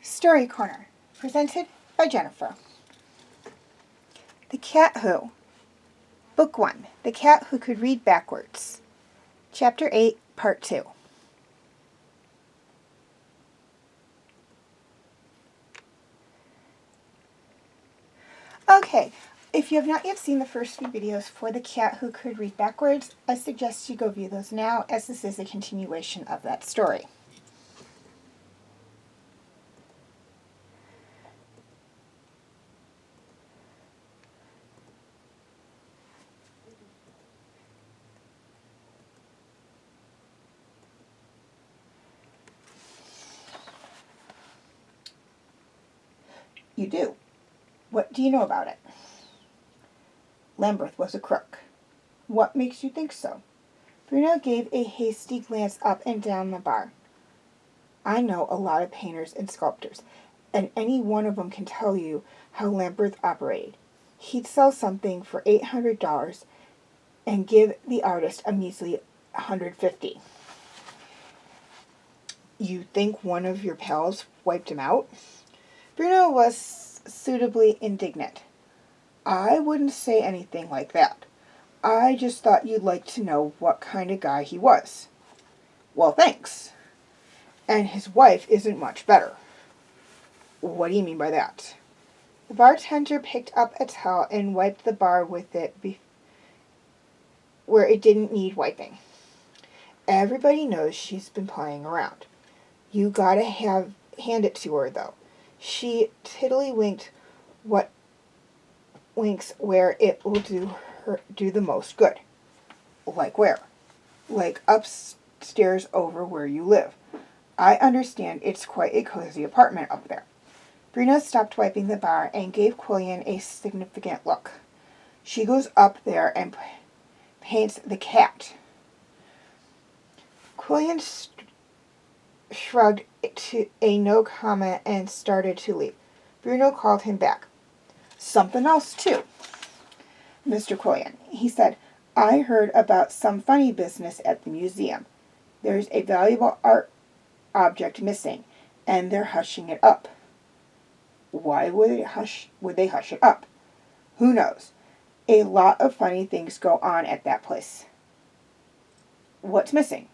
Story Corner, presented by Jennifer. The Cat Who. Book 1, The Cat Who Could Read Backwards. Chapter 8, Part 2. Okay, if you have not yet seen the first few videos for The Cat Who Could Read Backwards, I suggest you go view those now, as this is a continuation of that story. You do. What do you know about it? Lambert was a crook. What makes you think so? Bruno gave a hasty glance up and down the bar. I know a lot of painters and sculptors, and any one of them can tell you how Lambert operated. He'd sell something for $800 and give the artist a measly $150. You think one of your pals wiped him out? Bruno was suitably indignant. I wouldn't say anything like that. I just thought you'd like to know what kind of guy he was. Well, thanks. And his wife isn't much better. What do you mean by that? The bartender picked up a towel and wiped the bar with it where it didn't need wiping. Everybody knows she's been playing around. You gotta hand it to her, though. She tiddly-winked winks where it will do the most good. Like where? Like upstairs over where you live. I understand it's quite a cozy apartment up there. Bruno stopped wiping the bar and gave Qwuilleran a significant look. She goes up there and paints the cat. Qwuilleran shrugged to a no comment and started to leave. Bruno called him back. Something else, too. Mr. Qwuilleran, he said, I heard about some funny business at the museum. There's a valuable art object missing, and they're hushing it up. Why would they hush it up? Who knows? A lot of funny things go on at that place. What's missing?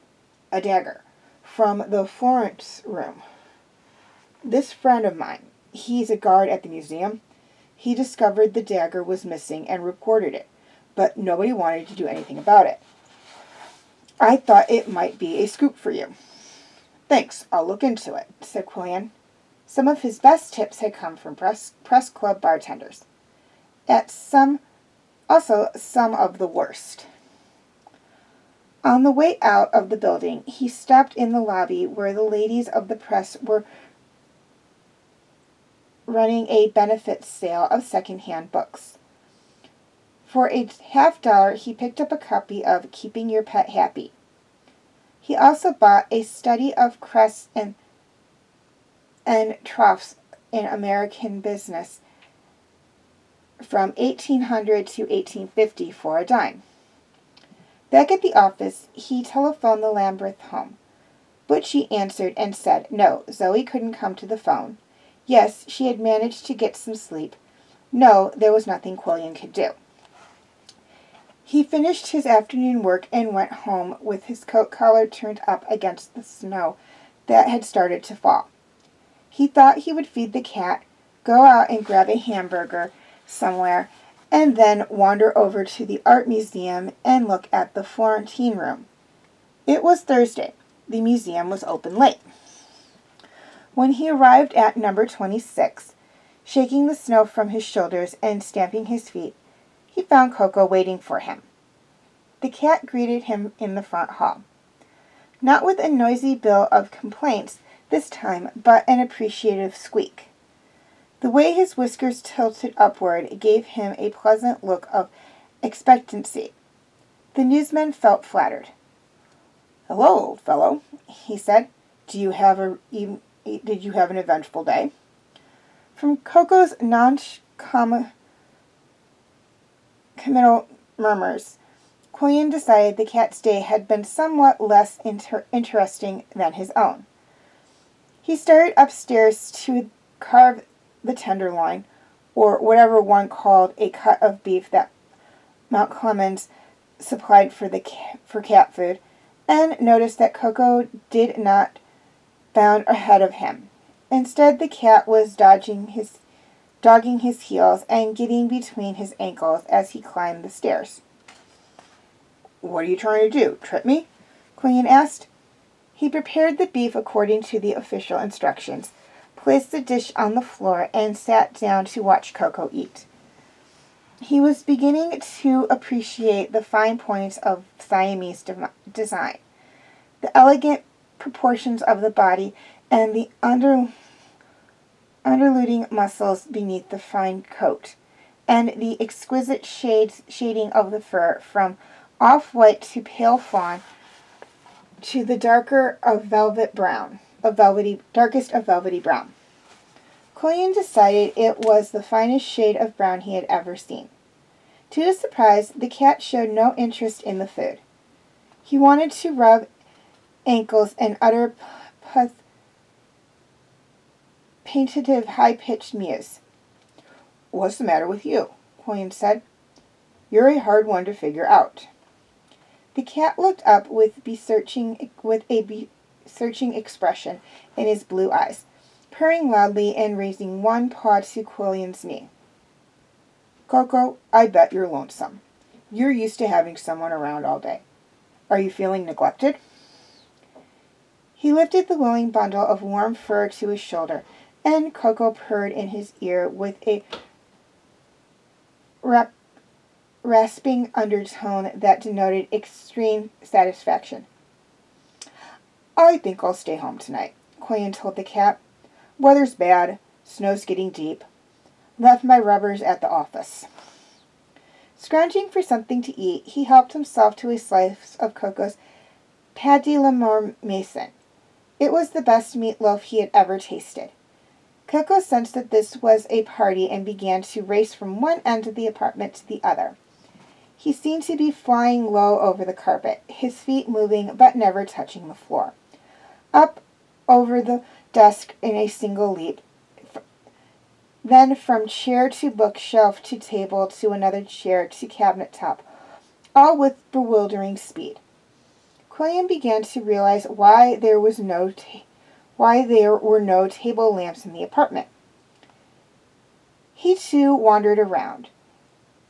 A dagger. From the Florence room. This friend of mine, he's a guard at the museum. He discovered the dagger was missing and reported it, but nobody wanted to do anything about it. I thought it might be a scoop for you. Thanks, I'll look into it, said Qwuilleran. Some of his best tips had come from press club bartenders. Also some of the worst. On the way out of the building, he stopped in the lobby where the ladies of the press were running a benefit sale of second-hand books. For a $50, he picked up a copy of Keeping Your Pet Happy. He also bought a study of crests and troughs in American business from 1800 to 1850 for a dime. Back at the office, he telephoned the Lambeth home. Butchie answered and said no, Zoe couldn't come to the phone. Yes, she had managed to get some sleep. No, there was nothing Qwuilleran could do. He finished his afternoon work and went home with his coat collar turned up against the snow that had started to fall. He thought he would feed the cat, go out and grab a hamburger somewhere, and then wander over to the art museum and look at the Florentine room. It was Thursday. The museum was open late. When he arrived at number 26, shaking the snow from his shoulders and stamping his feet, he found Koko waiting for him. The cat greeted him in the front hall. Not with a noisy bill of complaints this time, but an appreciative squeak. The way his whiskers tilted upward gave him a pleasant look of expectancy. The newsman felt flattered. "Hello, old fellow," he said. Did you have an eventful day?" From Koko's non-committal murmurs, Qwuilleran decided the cat's day had been somewhat less interesting than his own. He started upstairs to carve the tenderloin, or whatever one called a cut of beef that Mount Clemens supplied for cat food, and noticed that Koko did not bound ahead of him. Instead, the cat was dogging his heels and getting between his ankles as he climbed the stairs. "What are you trying to do, trip me?" Qwuilleran asked. He prepared the beef according to the official instructions, placed the dish on the floor, and sat down to watch Koko eat. He was beginning to appreciate the fine points of Siamese design, the elegant proportions of the body, and the underluding muscles beneath the fine coat, and the exquisite shading of the fur from off-white to pale fawn to the darkest of velvety brown. Qwuilleran decided it was the finest shade of brown he had ever seen. To his surprise, the cat showed no interest in the food. He wanted to rub ankles and utter plaintive, high-pitched mews. "What's the matter with you?" Qwuilleran said. "You're a hard one to figure out." The cat looked up with a searching expression in his blue eyes, purring loudly and raising one paw to Qwuilleran's knee. "Koko, I bet you're lonesome. You're used to having someone around all day. Are you feeling neglected?" He lifted the willing bundle of warm fur to his shoulder, and Koko purred in his ear with a rasping undertone that denoted extreme satisfaction. "I think I'll stay home tonight," Qwuilleran told the cat. "Weather's bad, snow's getting deep. Left my rubbers at the office." Scrounging for something to eat, he helped himself to a slice of Koko's pâte la maison. It was the best meatloaf he had ever tasted. Koko sensed that this was a party and began to race from one end of the apartment to the other. He seemed to be flying low over the carpet, his feet moving but never touching the floor. Up over the desk in a single leap, then from chair to bookshelf to table to another chair to cabinet top, all with bewildering speed. Qwuilleran began to realize why there were no table lamps in the apartment. He too wandered around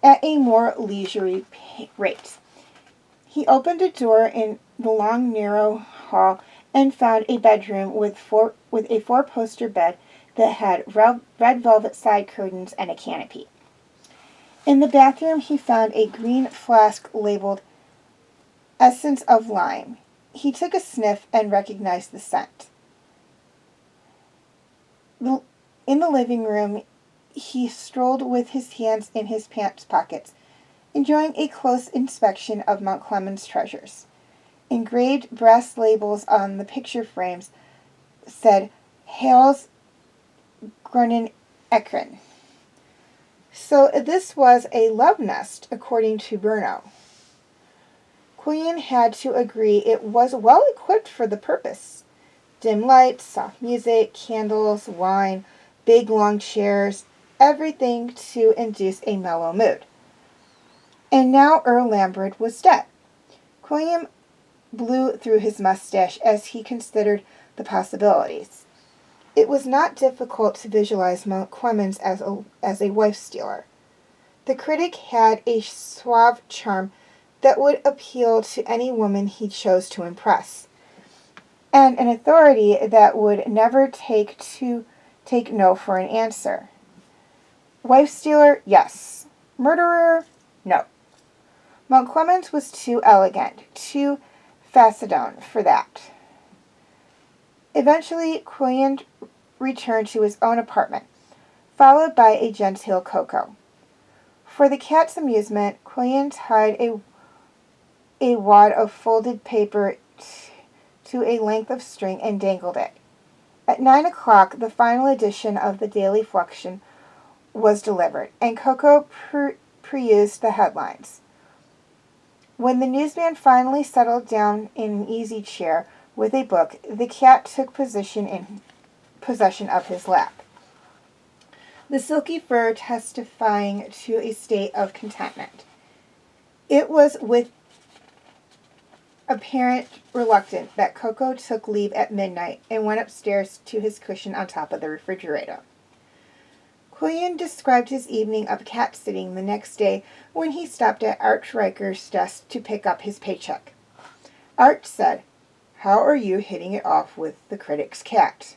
at a more leisurely rate. He opened a door in the long, narrow hall and found a bedroom with a four-poster bed that had red velvet side curtains and a canopy. In the bathroom, he found a green flask labeled Essence of Lime. He took a sniff and recognized the scent. In the living room, he strolled with his hands in his pants pockets, enjoying a close inspection of Mount Clemens' treasures. Engraved brass labels on the picture frames said Hales Grunen Ekren. So this was a love nest, according to Bruno. Qwuilleran had to agree it was well equipped for the purpose. Dim lights, soft music, candles, wine, big long chairs, everything to induce a mellow mood. And now Earl Lambert was dead. Qwuilleran blew through his mustache as he considered the possibilities. It was not difficult to visualize Mount Clemens as a wife-stealer. The critic had a suave charm that would appeal to any woman he chose to impress, and an authority that would never take no for an answer. Wife-stealer, yes. Murderer, no. Mount Clemens was too elegant, too facetone for that. Eventually, Qwuilleran returned to his own apartment, followed by a genteel Koko. For the cat's amusement, Qwuilleran tied a wad of folded paper to a length of string and dangled it. At 9 o'clock, the final edition of the Daily Fluxion was delivered, and Koko perused the headlines. When the newsman finally settled down in an easy chair with a book, the cat took possession of his lap, the silky fur testifying to a state of contentment. It was with apparent reluctance that Koko took leave at midnight and went upstairs to his cushion on top of the refrigerator. Qwuilleran described his evening of cat-sitting the next day when he stopped at Art Riker's desk to pick up his paycheck. Art said, "How are you hitting it off with the critic's cat?"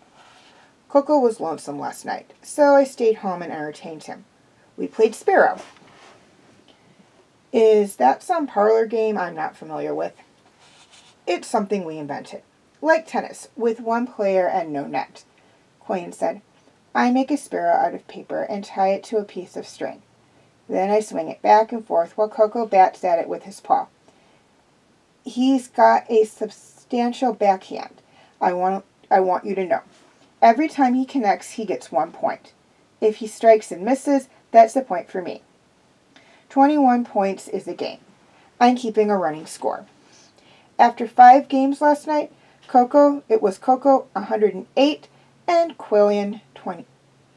"Koko was lonesome last night, so I stayed home and entertained him. We played Sparrow." "Is that some parlor game I'm not familiar with?" "It's something we invented. Like tennis, with one player and no net," Qwuilleran said. "I make a sparrow out of paper and tie it to a piece of string. Then I swing it back and forth while Koko bats at it with his paw. He's got a substantial backhand. I want you to know. Every time he connects, he gets 1 point. If he strikes and misses, that's a point for me. 21 points is a game. I'm keeping a running score. After 5 games last night, it was Koko 108 and Qwuilleran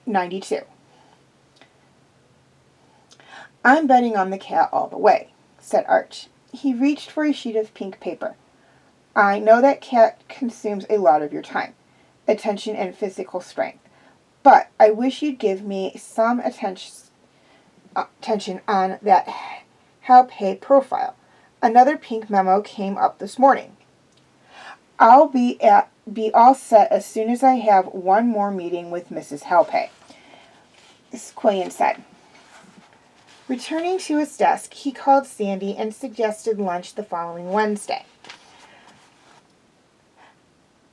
92. "I'm betting on the cat all the way," said Arch. He reached for a sheet of pink paper. "I know that cat consumes a lot of your time, attention, and physical strength, but I wish you'd give me some attention on that Halpay profile. Another pink memo came up this morning. I'll be all set as soon as I have one more meeting with Mrs. Halpay," Qwuilleran said. Returning to his desk, he called Sandy and suggested lunch the following Wednesday.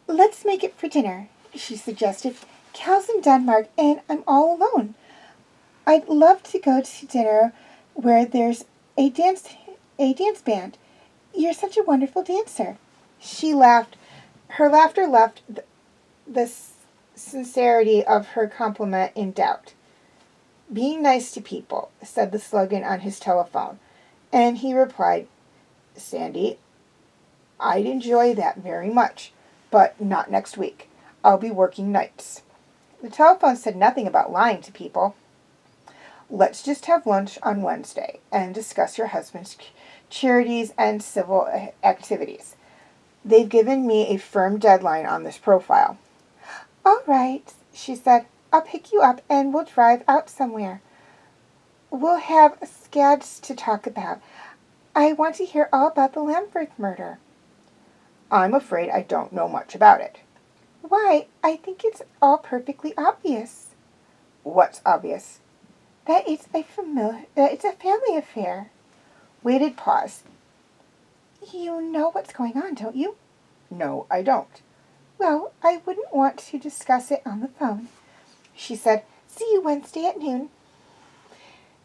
"Let's make it for dinner," she suggested. "Cal's in Denmark, and I'm all alone. I'd love to go to dinner where there's a dance band. You're such a wonderful dancer." She laughed. Her laughter left the sincerity of her compliment in doubt. "Being nice to people," said the slogan on his telephone, and he replied, "Sandy, I'd enjoy that very much, but not next week. I'll be working nights." The telephone said nothing about lying to people. "Let's just have lunch on Wednesday and discuss your husband's charities and civil activities. They've given me a firm deadline on this profile." "All right," she said. "I'll pick you up and we'll drive out somewhere. We'll have scads to talk about. I want to hear all about the Lambert murder." "I'm afraid I don't know much about it." "Why, I think it's all perfectly obvious." "What's obvious?" "That it's a family affair." Waited pause. "You know what's going on, don't you?" "No, I don't." "Well, I wouldn't want to discuss it on the phone," she said. "See you Wednesday at noon."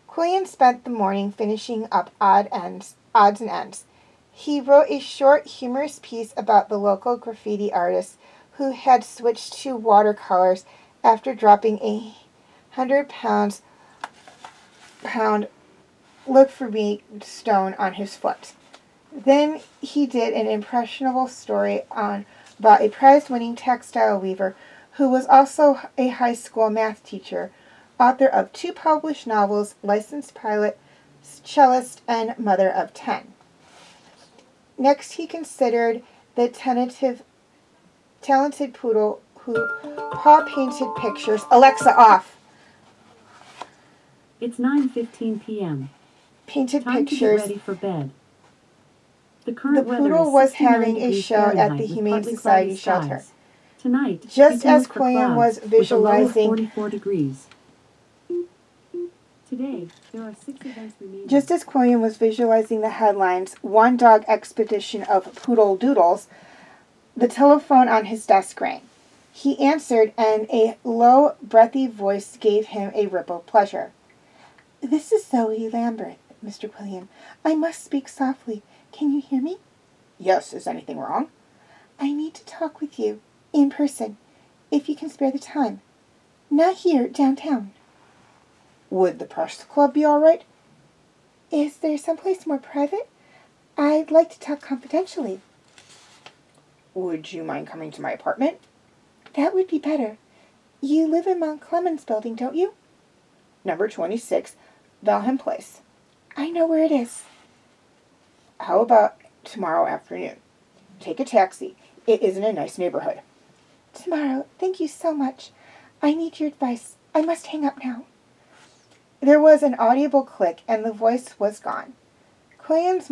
Qwuilleran spent the morning finishing up odds and ends. He wrote a short, humorous piece about the local graffiti artist who had switched to watercolors after dropping 100 pounds pound look-for-me stone on his foot. Then he did an impressionable story about a prize-winning textile weaver who was also a high school math teacher, author of 2 published novels, licensed pilot, cellist, and mother of 10. Next, he considered the talented poodle who paw-painted pictures. Alexa, off! It's 9:15 p.m. Painted Time pictures. to get ready for bed. The poodle was having a show at the Humane Society shelter. Tonight, just as Qwuilleran was visualizing 44 degrees. Today, there are 6 events remaining. Just as Qwuilleran was visualizing the headlines, "One Dog Expedition of Poodle Doodles," the telephone on his desk rang. He answered, and a low, breathy voice gave him a ripple of pleasure. "This is Zoe Lambert, Mr. Qwuilleran. I must speak softly. Can you hear me?" "Yes. Is anything wrong?" "I need to talk with you, in person, if you can spare the time. Not here, downtown." "Would the press club be all right?" "Is there someplace more private? I'd like to talk confidentially." "Would you mind coming to my apartment?" "That would be better. You live in Mount Clemens building, don't you?" "Number 26, Valham Place." "I know where it is." "How about tomorrow afternoon? Take a taxi. It isn't a nice neighborhood." "Tomorrow. Thank you so much. I need your advice. I must hang up now." There was an audible click, and the voice was gone. Qwuilleran's